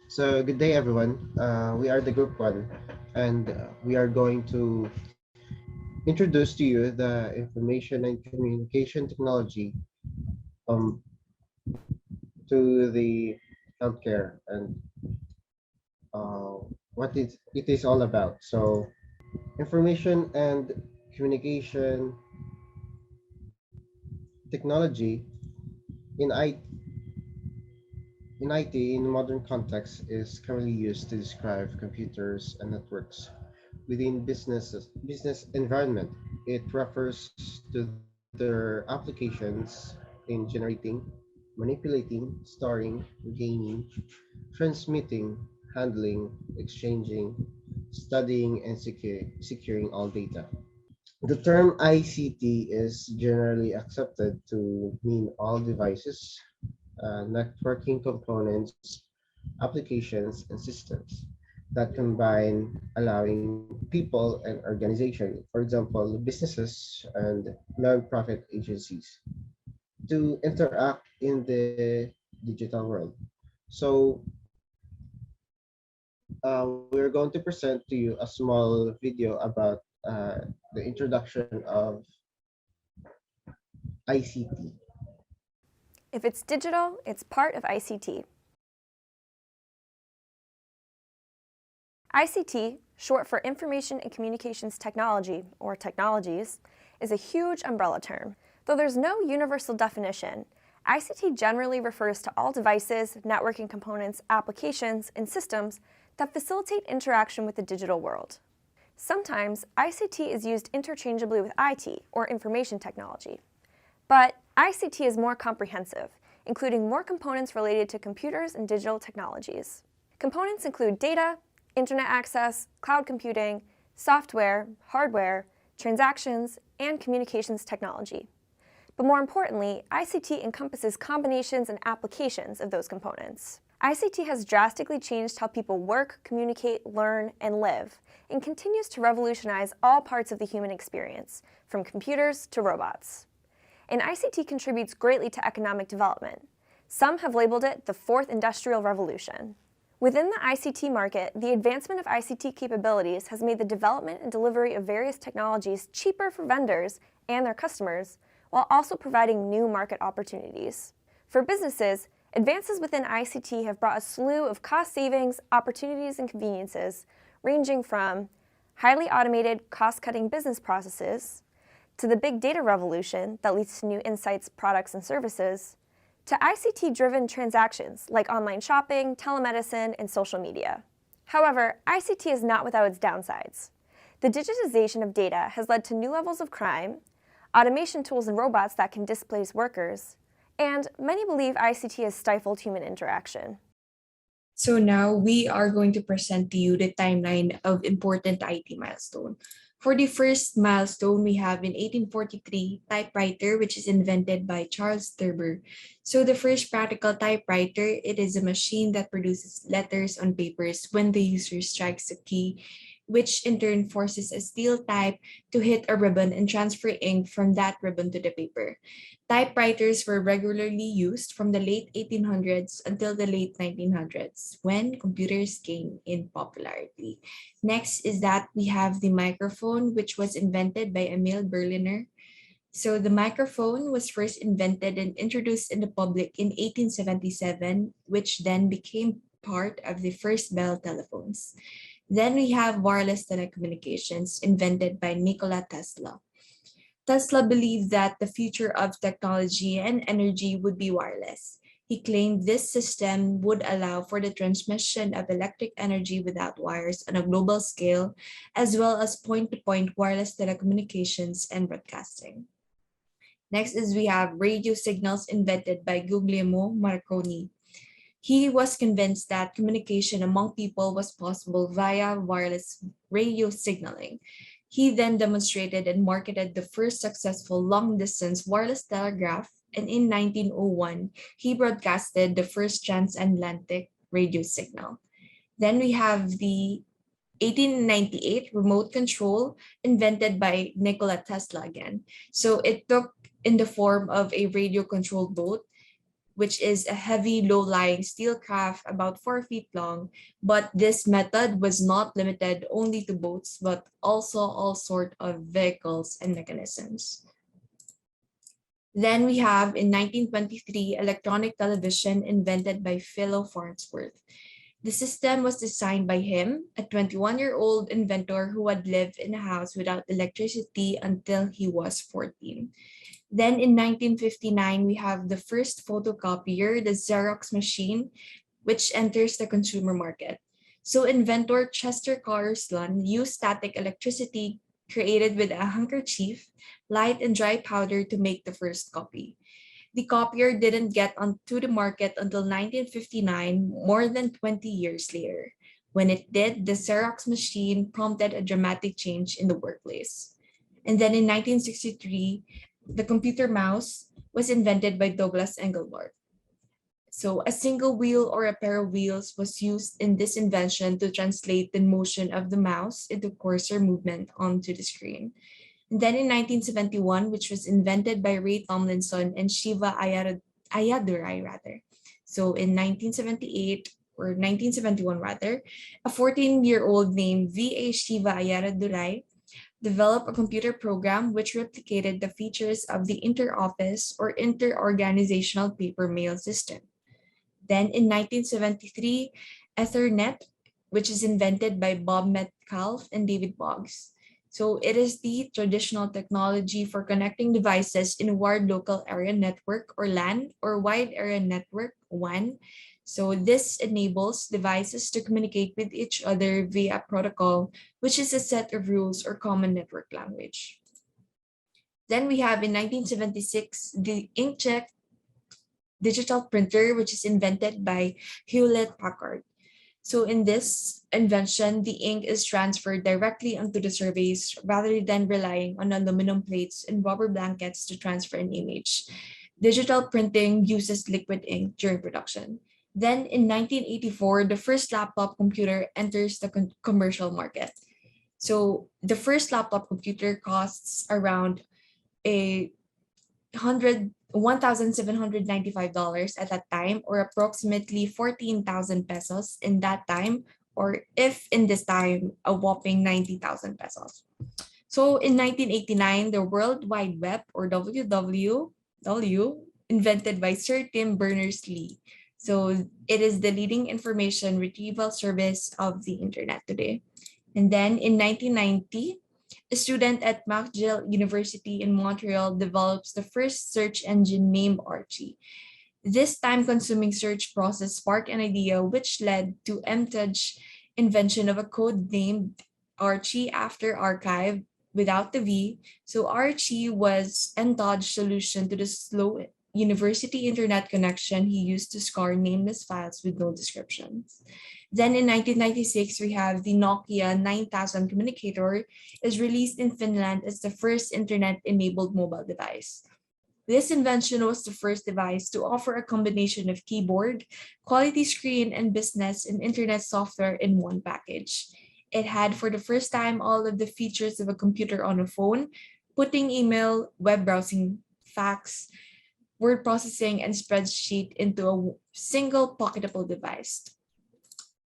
So, good day, everyone. We are the Group One, and we are going to introduce to you the information and communication technology um, to the healthcare and uh, it is all about. So, information and communication technology in IT in modern context is currently used to describe computers and networks within business environment. It refers to their applications in generating, manipulating, storing, gaining, transmitting, handling, exchanging, studying, and securing all data. The term ICT is generally accepted to mean all devices, networking components, applications, and systems that combine allowing people and organizations, for example, businesses and nonprofit agencies, to interact in the digital world. So, we're going to present to you a small video about the introduction of ICT. If it's digital, it's part of ICT. ICT, short for Information and Communications Technology, or technologies, is a huge umbrella term. Though there's no universal definition, ICT generally refers to all devices, networking components, applications, and systems that facilitate interaction with the digital world. Sometimes, ICT is used interchangeably with IT, or information technology. But ICT is more comprehensive, including more components related to computers and digital technologies. Components include data, internet access, cloud computing, software, hardware, transactions, and communications technology. But more importantly, ICT encompasses combinations and applications of those components. ICT has drastically changed how people work, communicate, learn, and live, and continues to revolutionize all parts of the human experience, from computers to robots. And ICT contributes greatly to economic development. Some have labeled it the fourth industrial revolution. Within the ICT market, the advancement of ICT capabilities has made the development and delivery of various technologies cheaper for vendors and their customers, while also providing new market opportunities. For businesses, advances within ICT have brought a slew of cost savings, opportunities, and conveniences, ranging from highly automated, cost-cutting business processes, to the big data revolution that leads to new insights, products, and services, to ICT-driven transactions like online shopping, telemedicine, and social media. However, ICT is not without its downsides. The digitization of data has led to new levels of crime, automation tools and robots that can displace workers, and many believe ICT has stifled human interaction. So now we are going to present to you the timeline of important IT milestone. For the first milestone, we have in 1843, typewriter, which is invented by Charles Thurber. So the first practical typewriter, it is a machine that produces letters on papers when the user strikes a key, which in turn forces a steel type to hit a ribbon and transfer ink from that ribbon to the paper. Typewriters were regularly used from the late 1800s until the late 1900s, when computers gained in popularity. Next is that we have the microphone, which was invented by Emil Berliner. So the microphone was first invented and introduced in the public in 1877, which then became part of the first Bell telephones. Then we have wireless telecommunications invented by Nikola Tesla. Tesla believed that the future of technology and energy would be wireless. He claimed this system would allow for the transmission of electric energy without wires on a global scale, as well as point-to-point wireless telecommunications and broadcasting. Next is we have radio signals invented by Guglielmo Marconi. He was convinced that communication among people was possible via wireless radio signaling. He then demonstrated and marketed the first successful long-distance wireless telegraph, and in 1901, he broadcasted the first transatlantic radio signal. Then we have the 1898 remote control invented by Nikola Tesla again. So it took in the form of a radio-controlled boat. which is a heavy, low-lying steel craft about 4 feet long. But this method was not limited only to boats, but also all sort of vehicles and mechanisms. Then we have in 1923 electronic television invented by Philo Farnsworth. The system was designed by him, a 21-year-old inventor who had lived in a house without electricity until he was 14. Then in 1959, we have the first photocopier, the Xerox machine, which enters the consumer market. So inventor Chester Carsland used static electricity created with a handkerchief, light and dry powder to make the first copy. The copier didn't get onto the market until 1959, more than 20 years later. When it did, the Xerox machine prompted a dramatic change in the workplace. And then in 1963, the computer mouse was invented by Douglas Engelbart. So a single wheel or a pair of wheels was used in this invention to translate the motion of the mouse into cursor movement onto the screen. And then in 1971, which was invented by Ray Tomlinson and Shiva Ayadurai rather. So in 1978 or 1971 rather, a 14-year-old named V.A. Shiva Ayadurai developed a computer program which replicated the features of the inter-office or inter-organizational paper mail system. Then in 1973, Ethernet, which is invented by Bob Metcalfe and David Boggs. So it is the traditional technology for connecting devices in a wired local area network or LAN or wide area network WAN. So this enables devices to communicate with each other via a protocol, which is a set of rules or common network language. Then we have in 1976 the inkjet digital printer, which is invented by Hewlett Packard. So in this invention, the ink is transferred directly onto the surface rather than relying on aluminum plates and rubber blankets to transfer an image. Digital printing uses liquid ink during production. Then in 1984, the first laptop computer enters the commercial market. So the first laptop computer costs around a $1,795 at that time, or approximately 14,000 pesos in that time, or if in this time, a whopping 90,000 pesos. So in 1989, the World Wide Web, or WWW, invented by Sir Tim Berners-Lee. So it is the leading information retrieval service of the internet today. And then in 1990, a student at McGill University in Montreal develops the first search engine named Archie. This time-consuming search process sparked an idea which led to MTED's invention of a code named Archie after archive without the V. So Archie was MTED's solution to the slow university internet connection he used to score nameless files with no descriptions. Then in 1996, we have the Nokia 9000 communicator is released in Finland as the first internet-enabled mobile device. This invention was the first device to offer a combination of keyboard, quality screen, and business and internet software in one package. It had for the first time all of the features of a computer on a phone, putting email, web browsing, fax, word processing, and spreadsheet into a single pocketable device.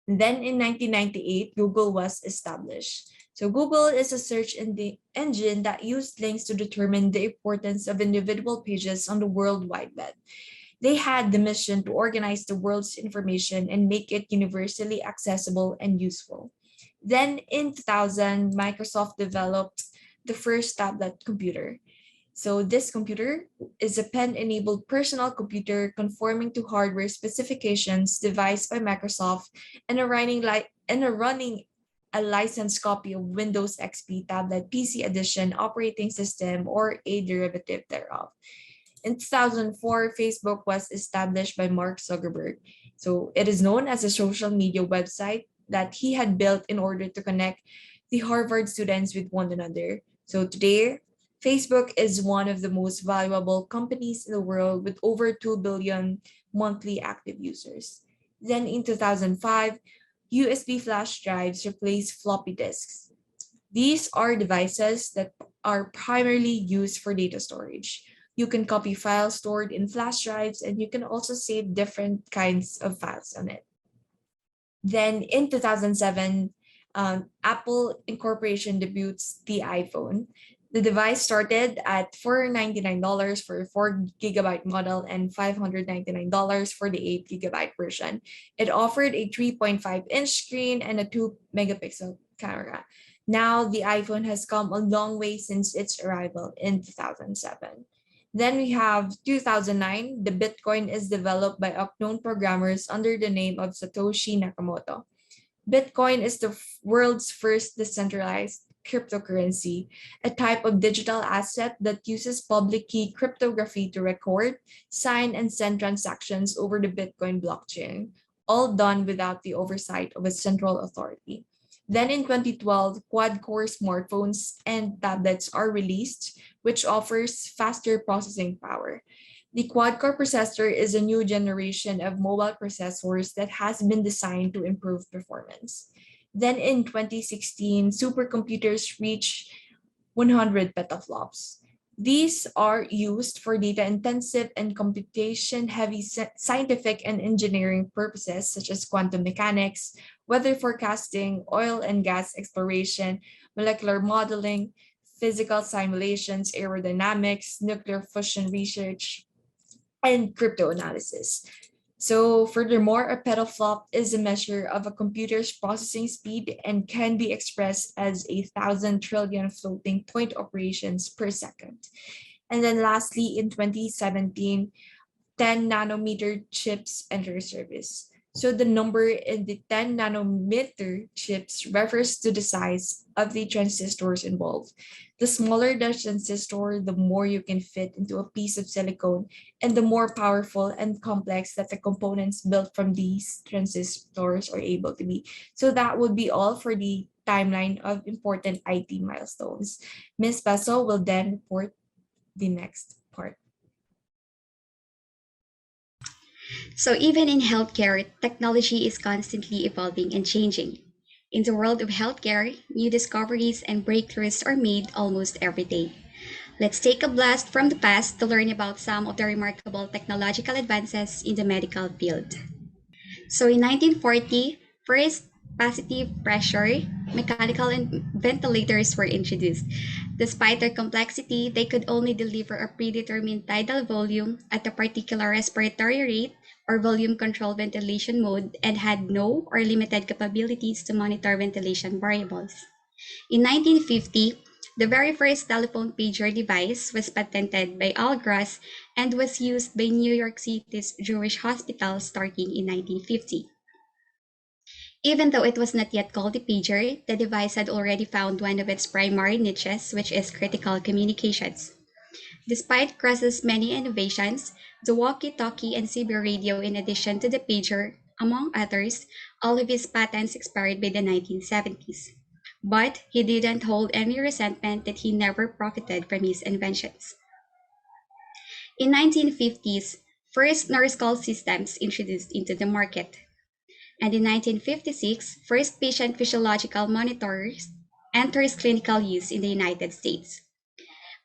Then in 1998, Google was established. So Google is a search engine that used links to determine the importance of individual pages on the World Wide Web. They had the mission to organize the world's information and make it universally accessible and useful. Then in 2000, Microsoft developed the first tablet computer. So this computer is a pen-enabled personal computer conforming to hardware specifications devised by Microsoft and running a licensed copy of Windows XP Tablet PC Edition operating system or a derivative thereof. In 2004, Facebook was established by Mark Zuckerberg. So it is known as a social media website that he had built in order to connect the Harvard students with one another. So today, Facebook is one of the most valuable companies in the world with over 2 billion monthly active users. Then in 2005, USB flash drives replaced floppy disks. These are devices that are primarily used for data storage. You can copy files stored in flash drives, and you can also save different kinds of files on it. Then in 2007, Apple Incorporation debuts the iPhone. The device started at $499 for a 4 GB model and $599 for the 8 GB version. It offered a 3.5-inch screen and a 2 megapixel camera. Now, the iPhone has come a long way since its arrival in 2007. Then we have 2009. The Bitcoin is developed by unknown programmers under the name of Satoshi Nakamoto. Bitcoin is the world's first decentralized cryptocurrency, a type of digital asset that uses public key cryptography to record, sign, and send transactions over the Bitcoin blockchain, all done without the oversight of a central authority. Then in 2012, quad-core smartphones and tablets are released, which offers faster processing power. The quad-core processor is a new generation of mobile processors that has been designed to improve performance. Then in 2016, supercomputers reach 100 petaflops. These are used for data-intensive and computation-heavy scientific and engineering purposes such as quantum mechanics, weather forecasting, oil and gas exploration, molecular modeling, physical simulations, aerodynamics, nuclear fusion research, and crypto analysis. So furthermore, a petaflop is a measure of a computer's processing speed and can be expressed as 1,000 trillion floating point operations per second. And then lastly, in 2017, 10 nanometer chips enter service. So the number in the 10 nanometer chips refers to the size of the transistors involved. The smaller the transistor, the more you can fit into a piece of silicon, and the more powerful and complex that the components built from these transistors are able to be. So that would be all for the timeline of important IT milestones. Ms. Basso will then report the next part. So even in healthcare, technology is constantly evolving and changing. In the world of healthcare, new discoveries and breakthroughs are made almost every day. Let's take a blast from the past to learn about some of the remarkable technological advances in the medical field. So in 1940, first positive pressure mechanical ventilators were introduced. Despite their complexity, they could only deliver a predetermined tidal volume at a particular respiratory rate or volume control ventilation mode and had no or limited capabilities to monitor ventilation variables. In 1950, the very first telephone pager device was patented by Al Gross and was used by New York City's Jewish Hospital starting in 1950. Even though it was not yet called a pager, the device had already found one of its primary niches, which is critical communications. Despite Gross's many innovations, the walkie-talkie and CB radio in addition to the pager, among others, all of his patents expired by the 1970s. But he didn't hold any resentment that he never profited from his inventions. In 1950s, first nurse call systems introduced into the market. And in 1956, first patient physiological monitors enters clinical use in the United States.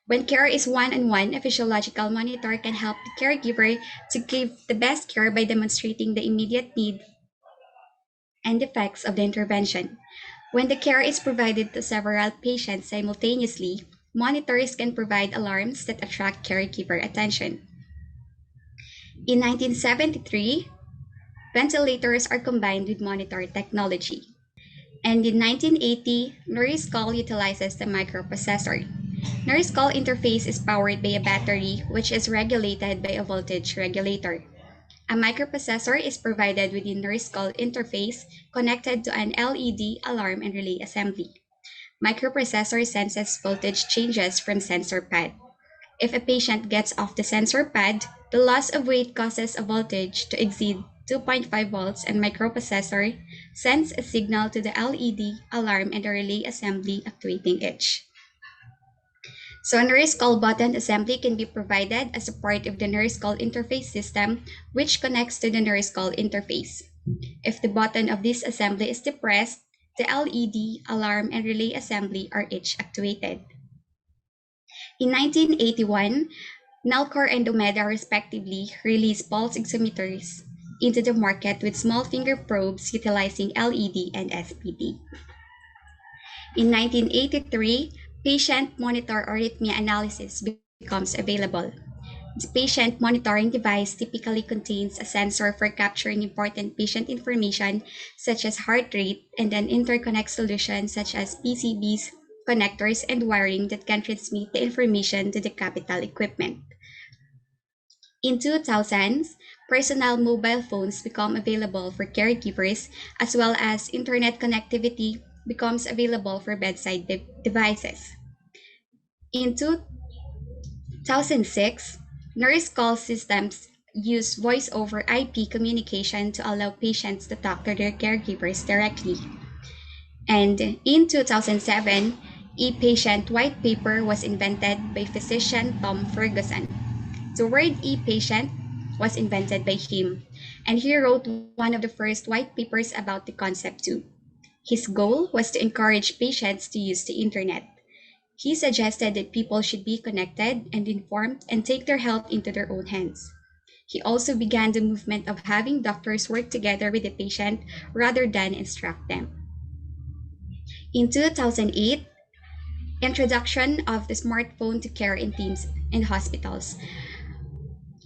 When care is one-on-one, a physiological monitor can help the caregiver to give the best care by demonstrating the immediate need and effects of the intervention. When the care is provided to several patients simultaneously, monitors can provide alarms that attract caregiver attention. In 1973, ventilators are combined with monitor technology. And in 1980, nurse call utilizes the microprocessor. Nurse call interface is powered by a battery, which is regulated by a voltage regulator. A microprocessor is provided with the nurse call interface connected to an LED alarm and relay assembly. Microprocessor senses voltage changes from sensor pad. If a patient gets off the sensor pad, the loss of weight causes a voltage to exceed 2.5 volts and microprocessor sends a signal to the LED alarm and the relay assembly activating each. So a nurse call button assembly can be provided as a part of the nurse call interface system, which connects to the nurse call interface. If the button of this assembly is depressed, the LED, alarm, and relay assembly are each activated. In 1981, Nalcor and Omeda respectively released pulse oximeters into the market with small finger probes utilizing LED and SPD. In 1983, patient monitor arrhythmia analysis becomes available. The patient monitoring device typically contains a sensor for capturing important patient information such as heart rate and an interconnect solution such as PCBs, connectors, and wiring that can transmit the information to the capital equipment. In 2000s, personal mobile phones become available for caregivers as well as internet connectivity becomes available for bedside devices. In 2006, nurse call systems use voice over IP communication to allow patients to talk to their caregivers directly. And in 2007, e-patient white paper was invented by physician Tom Ferguson. The word e-patient was invented by him, and he wrote one of the first white papers about the concept too. His goal was to encourage patients to use the internet. He suggested that people should be connected and informed and take their health into their own hands. He also began the movement of having doctors work together with the patient rather than instruct them. In 2008, introduction of the smartphone to care in teams in hospitals.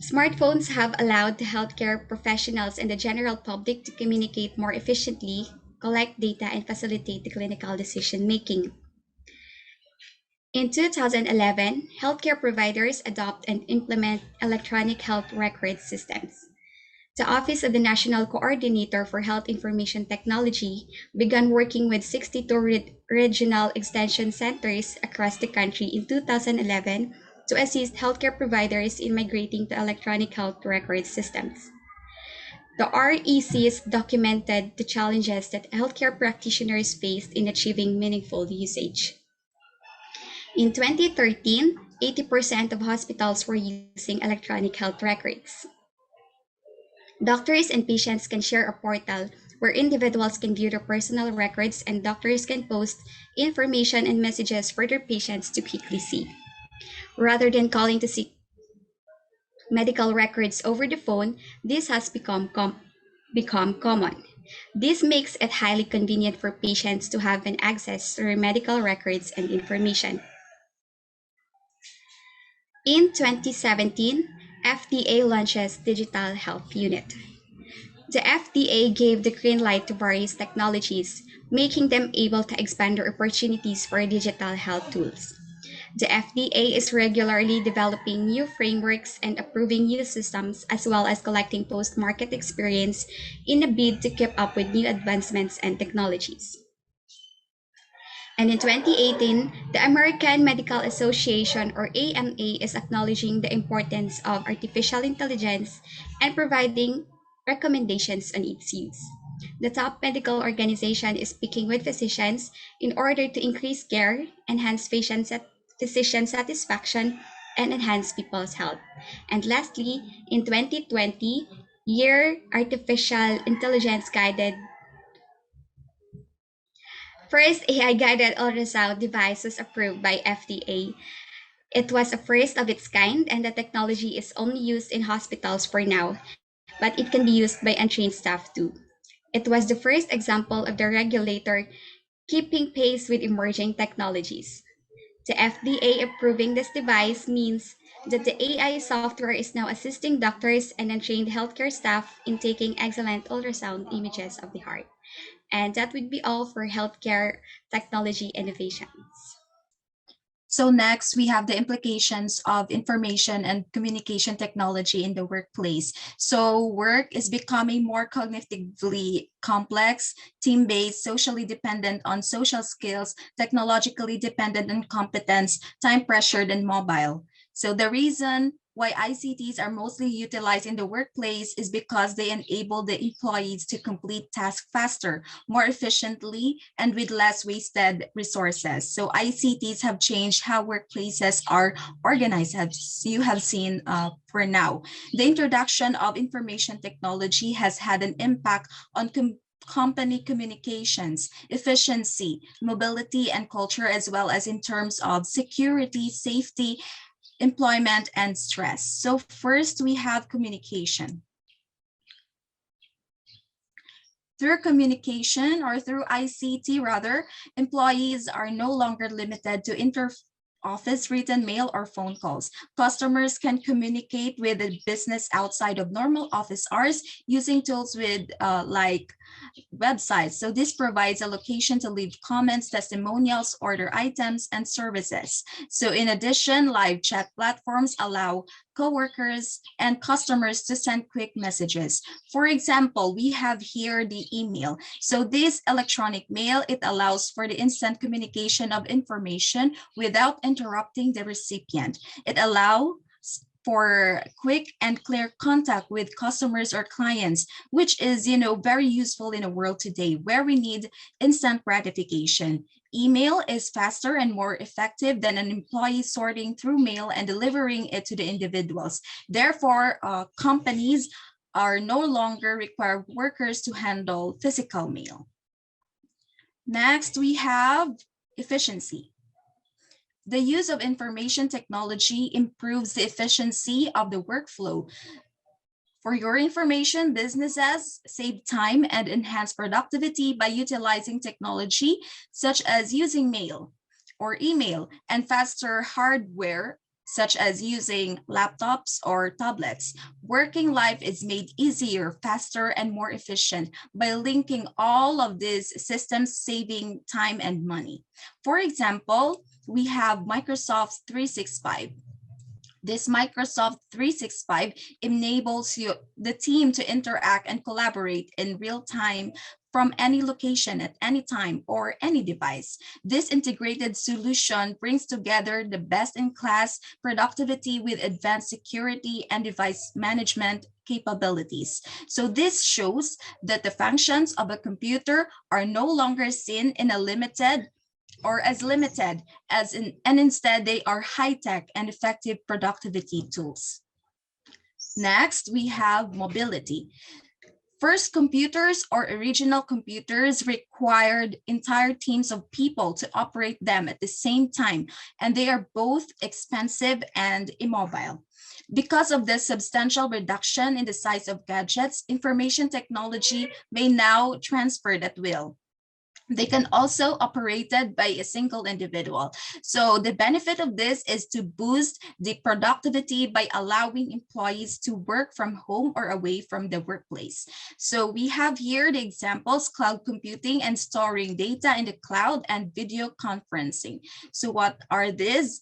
Smartphones have allowed healthcare professionals and the general public to communicate more efficiently, collect data, and facilitate the clinical decision making. In 2011, healthcare providers adopt and implement electronic health record systems. The Office of the National Coordinator for Health Information Technology began working with 62 regional extension centers across the country in 2011 to assist healthcare providers in migrating to electronic health record systems. The RECs documented the challenges that healthcare practitioners faced in achieving meaningful usage. In 2013, 80% of hospitals were using electronic health records. Doctors and patients can share a portal where individuals can view their personal records and doctors can post information and messages for their patients to quickly see. Rather than calling to seek medical records over the phone, this has become common. This makes it highly convenient for patients to have an access to their medical records and information. In 2017, FDA launches Digital Health Unit. The FDA gave the green light to various technologies, making them able to expand their opportunities for digital health tools. The FDA is regularly developing new frameworks and approving new systems, as well as collecting post-market experience in a bid to keep up with new advancements and technologies. And in 2018, the American Medical Association, or AMA, is acknowledging the importance of artificial intelligence and providing recommendations on its use. The top medical organization is speaking with physicians in order to increase care, enhance physician satisfaction, and enhance people's health. And lastly, in 2020, year artificial intelligence guided first AI guided ultrasound device was approved by FDA. It was a first of its kind, and the technology is only used in hospitals for now, but it can be used by untrained staff too. It was the first example of the regulator keeping pace with emerging technologies. The FDA approving this device means that the AI software is now assisting doctors and untrained healthcare staff in taking excellent ultrasound images of the heart. And that would be all for healthcare technology innovations. So next, we have the implications of information and communication technology in the workplace. So work is becoming more cognitively complex, team-based, socially dependent on social skills, technologically dependent on competence, time-pressured, and mobile. So the reason why ICTs are mostly utilized in the workplace is because they enable the employees to complete tasks faster, more efficiently, and with less wasted resources. So ICTs have changed how workplaces are organized, as you have seen for now. The introduction of information technology has had an impact on company communications, efficiency, mobility, and culture, as well as in terms of security, safety, employment, and stress. So first, we have communication. Through communication, or through ICT rather, employees are no longer limited to office written mail or phone calls. Customers can communicate with the business outside of normal office hours using tools with like websites. So this provides a location to leave comments, testimonials, order items, and services. So in addition, live chat platforms allow coworkers and customers to send quick messages. For example, we have here the email. So this electronic mail, it allows for the instant communication of information without interrupting the recipient. It allows for quick and clear contact with customers or clients, which is, very useful in a world today where we need instant gratification. Email is faster and more effective than an employee sorting through mail and delivering it to the individuals. Therefore, companies are no longer require workers to handle physical mail. Next, we have efficiency. The use of information technology improves the efficiency of the workflow. For your information, businesses save time and enhance productivity by utilizing technology, such as using mail or email, and faster hardware, such as using laptops or tablets. Working life is made easier, faster, and more efficient by linking all of these systems, saving time and money. For example, we have Microsoft 365. This Microsoft 365 enables the team to interact and collaborate in real time from any location at any time or any device. This integrated solution brings together the best-in-class productivity with advanced security and device management capabilities. So this shows that the functions of a computer are no longer seen in a limited and instead they are high-tech and effective productivity tools. Next, we have mobility. First, computers or original computers required entire teams of people to operate them at the same time, and they are both expensive and immobile. Because of the substantial reduction in the size of gadgets, information technology may now transfer at will. They can also operated by a single individual. So the benefit of this is to boost the productivity by allowing employees to work from home or away from the workplace. So we have here the examples: cloud computing and storing data in the cloud, and video conferencing. So what are these?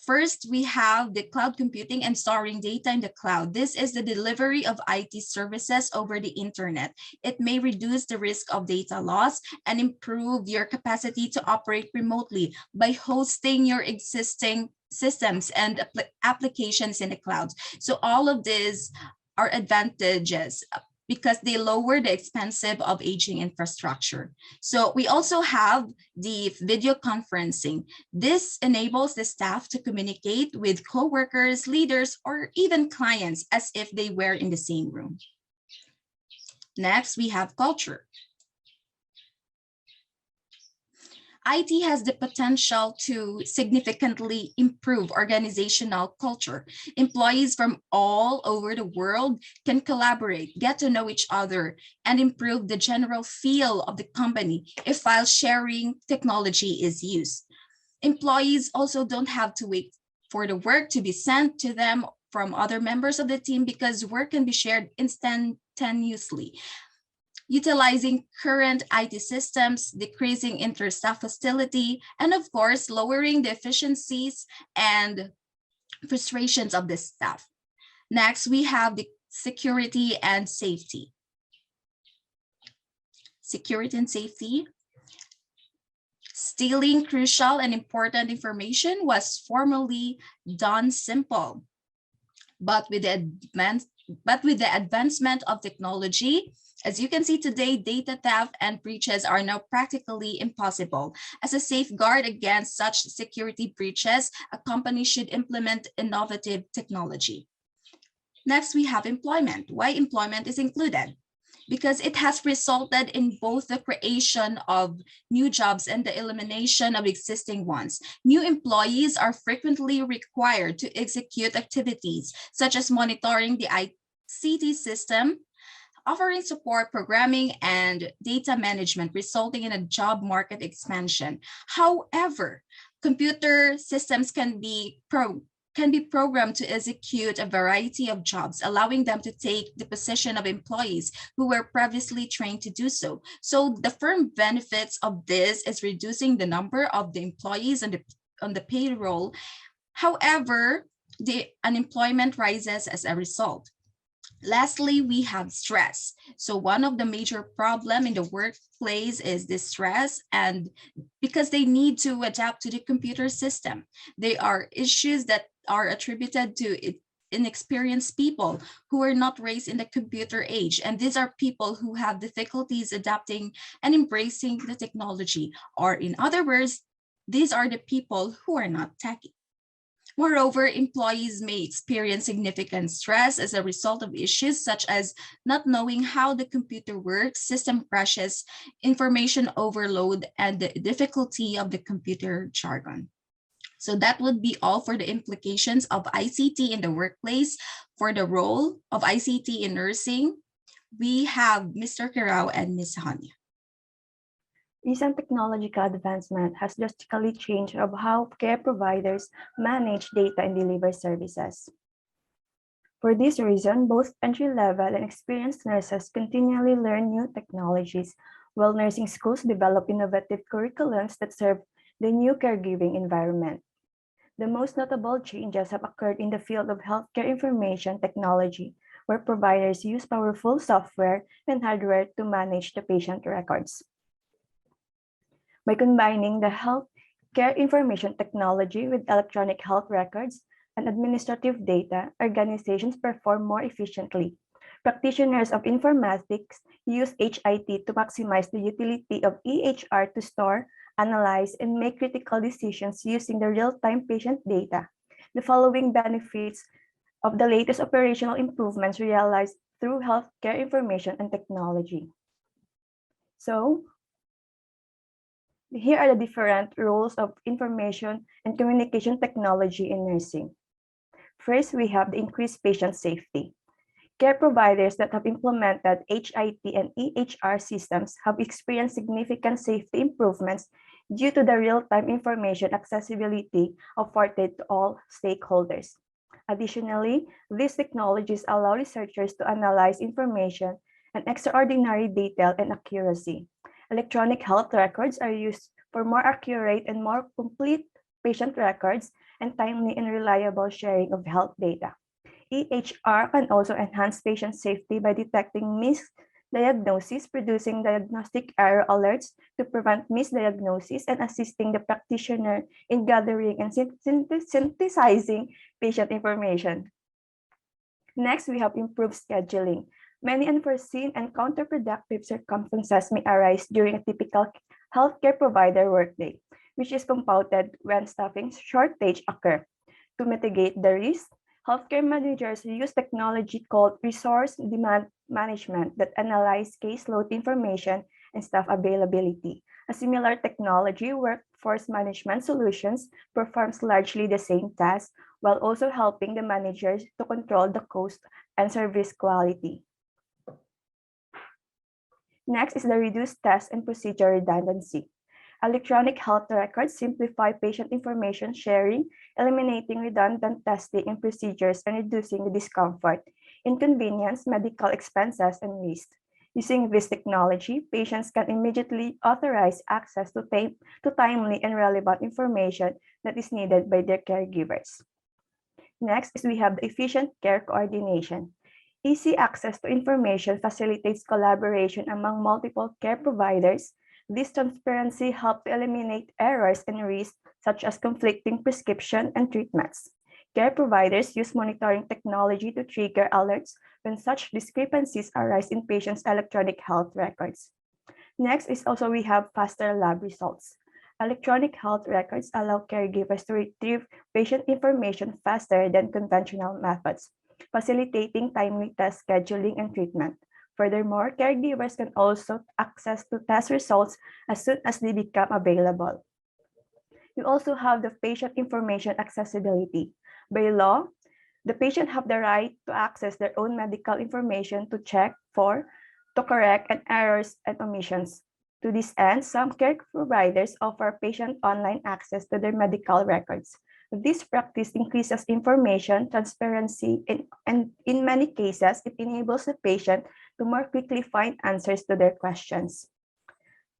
First, we have the cloud computing and storing data in the cloud. This is the delivery of IT services over the internet. It may reduce the risk of data loss and improve your capacity to operate remotely by hosting your existing systems and applications in the cloud. So all of these are advantages because they lower the expensive of aging infrastructure. So we also have the video conferencing. This enables the staff to communicate with coworkers, leaders, or even clients as if they were in the same room. Next, we have culture. IT has the potential to significantly improve organizational culture. Employees from all over the world can collaborate, get to know each other, and improve the general feel of the company if file sharing technology is used. Employees also don't have to wait for the work to be sent to them from other members of the team because work can be shared instantaneously. Utilizing current IT systems, decreasing inter-staff hostility, and of course, lowering the efficiencies and frustrations of the staff. Next, we have the security and safety. Security and safety. Stealing crucial and important information was formerly done simple, but with the advancement of technology, as you can see today, data theft and breaches are now practically impossible. As a safeguard against such security breaches, a company should implement innovative technology. Next, we have employment. Why employment is included? because it has resulted in both the creation of new jobs and the elimination of existing ones. New employees are frequently required to execute activities such as monitoring the ICT system, offering support programming and data management, resulting in a job market expansion. However, computer systems can be programmed to execute a variety of jobs, allowing them to take the position of employees who were previously trained to do so. So the firm benefits of this is reducing the number of the employees on the payroll. However, the unemployment rises as a result. Lastly, we have stress. So one of the major problem in the workplace is the stress, and because they need to adapt to the computer system. They are issues that are attributed to inexperienced people who are not raised in the computer age. And these are people who have difficulties adapting and embracing the technology. Or in other words, these are the people who are not techy. Moreover, employees may experience significant stress as a result of issues such as not knowing how the computer works, system crashes, information overload, and the difficulty of the computer jargon. So that would be all for the implications of ICT in the workplace. For the role of ICT in nursing, we have Mr. Kirao and Ms. Hanya. Recent technological advancement has drastically changed of how care providers manage data and deliver services. For this reason, both entry-level and experienced nurses continually learn new technologies, while nursing schools develop innovative curriculums that serve the new caregiving environment. The most notable changes have occurred in the field of healthcare information technology, where providers use powerful software and hardware to manage the patient records. By combining the healthcare information technology with electronic health records and administrative data, organizations perform more efficiently. Practitioners of informatics use HIT to maximize the utility of EHR to store, analyze, and make critical decisions using the real-time patient data. The following benefits of the latest operational improvements realized through healthcare information and technology. So, here are the different roles of information and communication technology in nursing. First, we have the increased patient safety. Care providers that have implemented HIT and EHR systems have experienced significant safety improvements due to the real-time information accessibility afforded to all stakeholders. Additionally, these technologies allow researchers to analyze information in extraordinary detail and accuracy. Electronic health records are used for more accurate and more complete patient records and timely and reliable sharing of health data. EHR can also enhance patient safety by detecting misdiagnosis, producing diagnostic error alerts to prevent misdiagnosis, and assisting the practitioner in gathering and synthesizing patient information. Next, we have improved scheduling. Many unforeseen and counterproductive circumstances may arise during a typical healthcare provider workday, which is compounded when staffing shortage occur. To mitigate the risk, healthcare managers use technology called resource demand management that analyze caseload information and staff availability. A similar technology, workforce management solutions, performs largely the same task while also helping the managers to control the cost and service quality. Next is the reduced test and procedure redundancy. Electronic health records simplify patient information sharing, eliminating redundant testing and procedures and reducing the discomfort, inconvenience, medical expenses, and risk. Using this technology, patients can immediately authorize access to timely and relevant information that is needed by their caregivers. Next is we have the efficient care coordination. Easy access to information facilitates collaboration among multiple care providers. This transparency helps to eliminate errors and risks such as conflicting prescription and treatments. Care providers use monitoring technology to trigger alerts when such discrepancies arise in patients' electronic health records. Next is also we have faster lab results. Electronic health records allow caregivers to retrieve patient information faster than conventional methods, facilitating timely test scheduling and treatment. Furthermore, caregivers can also access to test results as soon as they become available. We also have the patient information accessibility. By law, the patient have the right to access their own medical information to check for, to correct and errors and omissions. To this end, some care providers offer patient online access to their medical records. This practice increases information transparency and in many cases, it enables the patient to more quickly find answers to their questions.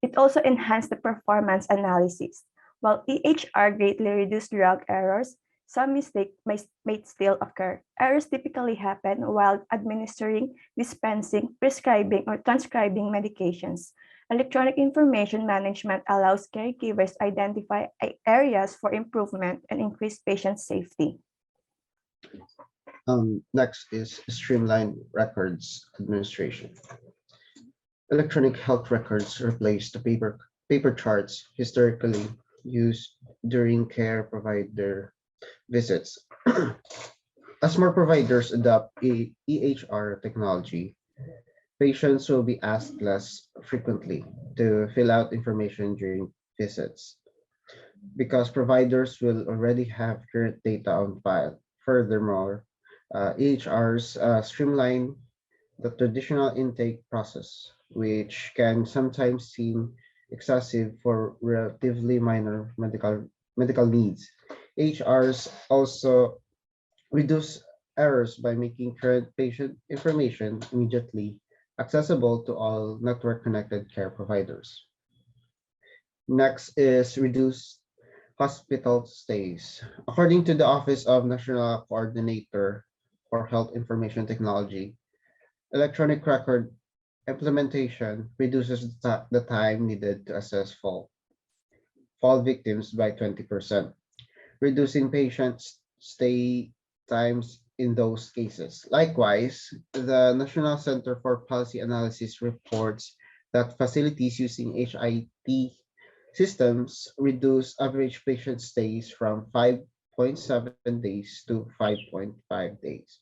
It also enhanced the performance analysis. While EHR greatly reduced drug errors, some mistakes may still occur. Errors typically happen while administering, dispensing, prescribing, or transcribing medications. Electronic information management allows caregivers to identify areas for improvement and increase patient safety. Next is streamlined records administration. Electronic health records replace the paper charts historically used during care provider visits. As more providers adopt EHR technology, patients will be asked less frequently to fill out information during visits because providers will already have current data on file. Furthermore, EHRs streamline the traditional intake process, which can sometimes seem excessive for relatively minor medical needs. EHRs also reduce errors by making current patient information immediately accessible to all network-connected care providers. Next is reduce hospital stays. According to the Office of National Coordinator for Health Information Technology, electronic record implementation reduces the time needed to assess fall victims by 20%, reducing patients' stay times in those cases. Likewise, the National Center for Policy Analysis reports that facilities using HIT systems reduce average patient stays from 5.7 days to 5.5 days.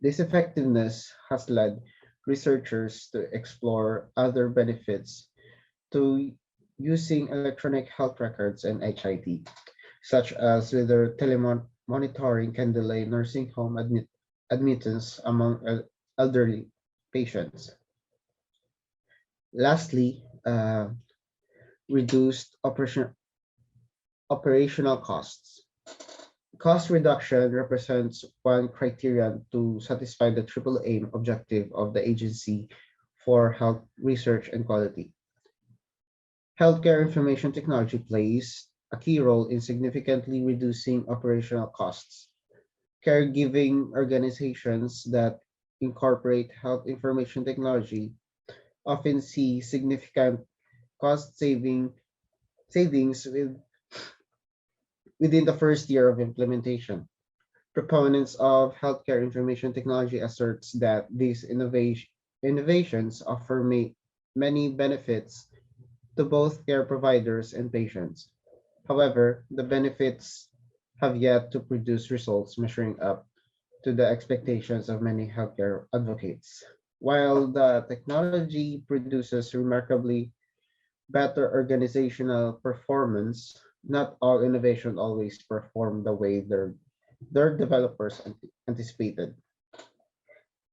This effectiveness has led researchers to explore other benefits to using electronic health records and HIT, such as whether telemonitoring can delay nursing home admittance among elderly patients. Lastly, reduced operational costs. Cost reduction represents one criterion to satisfy the triple aim objective of the Agency for Health Research and Quality. Healthcare information technology plays a key role in significantly reducing operational costs. Caregiving organizations that incorporate health information technology often see significant cost savings within the first year of implementation. Proponents of healthcare information technology asserts that these innovations offer many benefits to both care providers and patients. However, the benefits have yet to produce results measuring up to the expectations of many healthcare advocates. While the technology produces remarkably better organizational performance, not all innovation always perform the way their developers anticipated.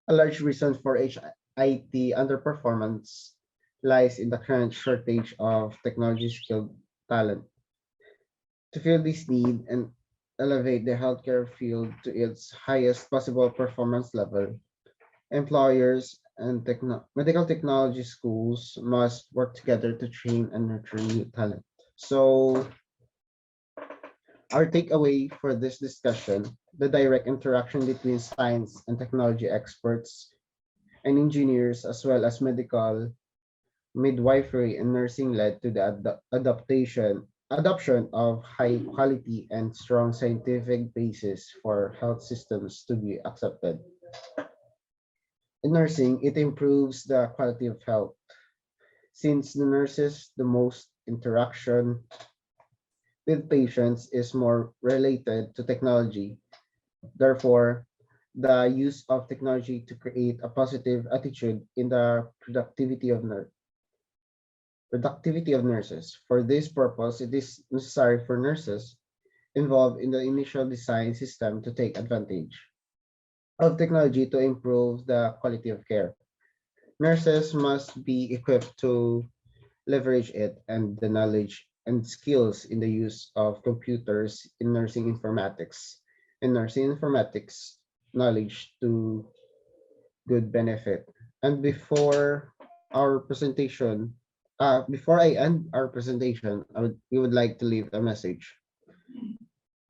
A large reason for HIT underperformance lies in the current shortage of technology skilled talent. To fill this need and elevate the healthcare field to its highest possible performance level, employers and medical technology schools must work together to train and nurture new talent. So, our takeaway for this discussion, the direct interaction between science and technology experts and engineers, as well as medical, midwifery, and nursing led to the adoption of high quality and strong scientific basis for health systems to be accepted. In nursing, it improves the quality of health. Since the nurses, the most interaction with patients is more related to technology. Therefore, the use of technology to create a positive attitude in the productivity of nurses. For this purpose, it is necessary for nurses involved in the initial design system to take advantage of technology to improve the quality of care. Nurses must be equipped to leverage it and the knowledge and skills in the use of computers in nursing informatics. In nursing informatics, knowledge to good benefit. And before I end our presentation, we would like to leave a message.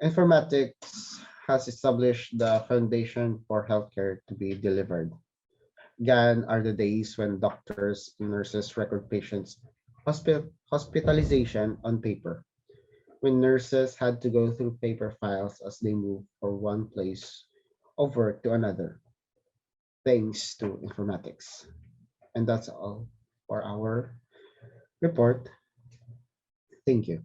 Informatics has established the foundation for healthcare to be delivered. Gone are the days when doctors and nurses record patients' hospitalization on paper, when nurses had to go through paper files as they moved from one place of work to another, thanks to informatics. And that's all for our report. Thank you.